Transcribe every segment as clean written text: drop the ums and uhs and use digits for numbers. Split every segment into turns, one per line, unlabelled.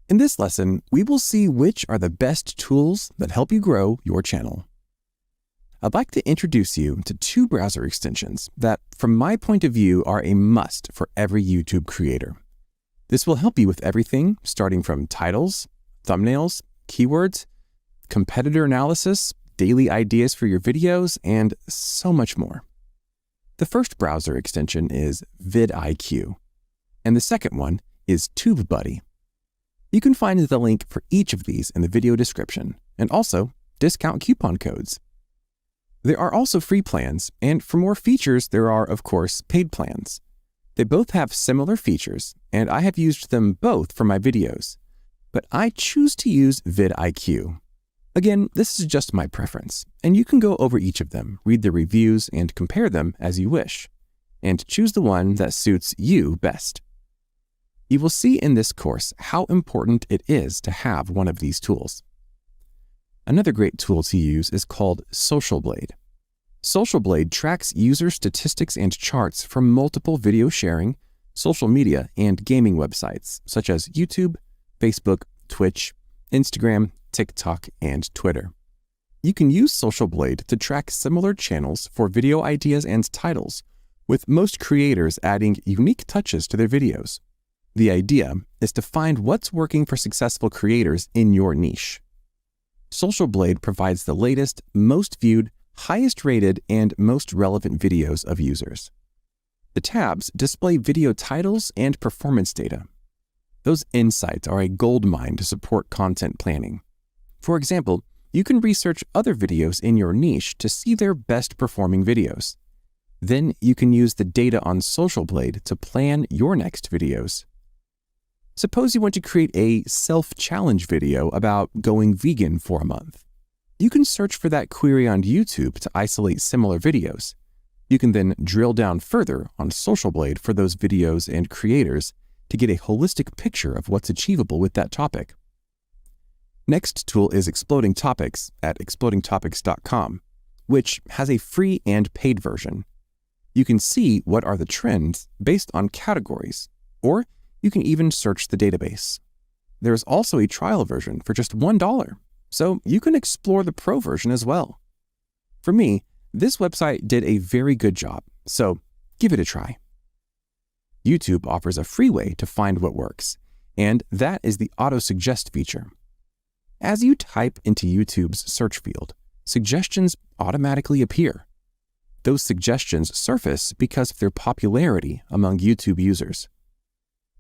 In this lesson, we will see which are the best tools that help you grow your channel. I'd like to introduce you to two browser extensions that, from my point of view, are a must for every YouTube creator. This will help you with everything starting from titles, thumbnails, keywords, competitor analysis, daily ideas for your videos, and so much more. The first browser extension is vidIQ, and the second one is TubeBuddy. You can find the link for each of these in the video description, and also discount coupon codes. There are also free plans, and for more features, there are, of course, paid plans. They both have similar features, and I have used them both for my videos, but I choose to use vidIQ. Again, this is just my preference, and you can go over each of them, read the reviews, and compare them as you wish, and choose the one that suits you best. You will see in this course how important it is to have one of these tools. Another great tool to use is called Social Blade. Social Blade tracks user statistics and charts for multiple video sharing, social media, and gaming websites such as YouTube, Facebook, Twitch, Instagram, TikTok, and Twitter. You can use Social Blade to track similar channels for video ideas and titles, with most creators adding unique touches to their videos. The idea is to find what's working for successful creators in your niche. Social Blade provides the latest, most viewed, highest rated, and most relevant videos of users. The tabs display video titles and performance data. Those insights are a goldmine to support content planning. For example, you can research other videos in your niche to see their best performing videos. Then you can use the data on Social Blade to plan your next videos. Suppose you want to create a self-challenge video about going vegan for a month. You can search for that query on YouTube to isolate similar videos. You can then drill down further on Social Blade for those videos and creators to get a holistic picture of what's achievable with that topic. Next tool is Exploding Topics at explodingtopics.com, which has a free and paid version. You can see what are the trends based on categories, or you can even search the database. There is also a trial version for just $1, so you can explore the pro version as well. For me, this website did a very good job, so give it a try. YouTube offers a free way to find what works, and that is the auto-suggest feature. As you type into YouTube's search field, suggestions automatically appear. Those suggestions surface because of their popularity among YouTube users.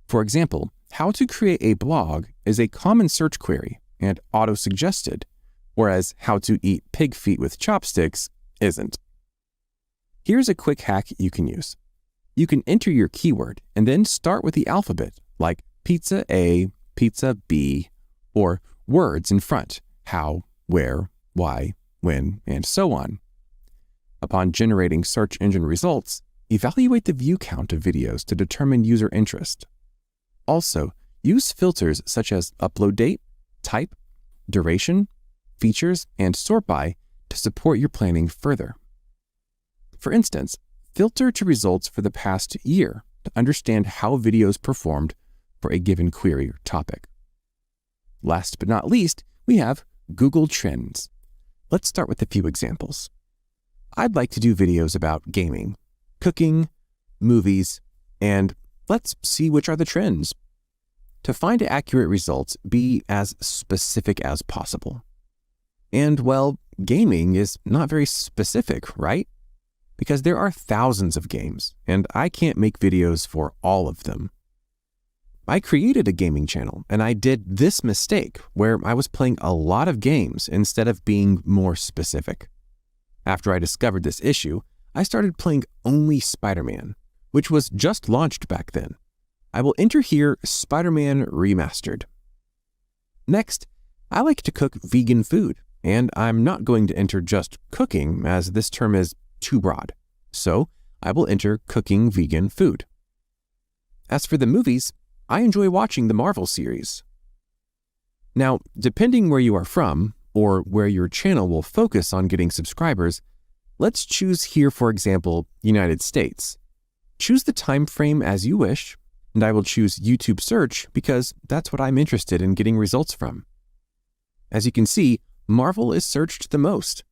For example, how to create a blog is a common search query and auto-suggested, whereas how to eat pig feet with chopsticks isn't. Here's a quick hack you can use. You can enter your keyword and then start with the alphabet, like pizza A, pizza B, or words in front, how, where, why, when, and so on. Upon generating search engine results, evaluate the view count of videos to determine user interest. Also, use filters such as upload date, type, duration, features, and sort by to support your planning further. For instance, filter to results for the past year to understand how videos performed for a given query or topic. Last but not least, we have Google Trends. Let's start with a few examples. I'd like to do videos about gaming, cooking, movies, and let's see which are the trends. To find accurate results, be as specific as possible. And well, gaming is not very specific, right? Because there are thousands of games, and I can't make videos for all of them. I created a gaming channel, and I did this mistake where I was playing a lot of games instead of being more specific. After I discovered this issue, I started playing only Spider-Man, which was just launched back then. I will enter here Spider-Man Remastered. Next, I like to cook vegan food, and I'm not going to enter just cooking as this term is too broad. So I will enter cooking vegan food. As for the movies, I enjoy watching the Marvel series. Now, depending where you are from, or where your channel will focus on getting subscribers, let's choose here, for example, United States. Choose the time frame as you wish, and I will choose YouTube Search because that's what I'm interested in getting results from. As you can see, Marvel is searched the most.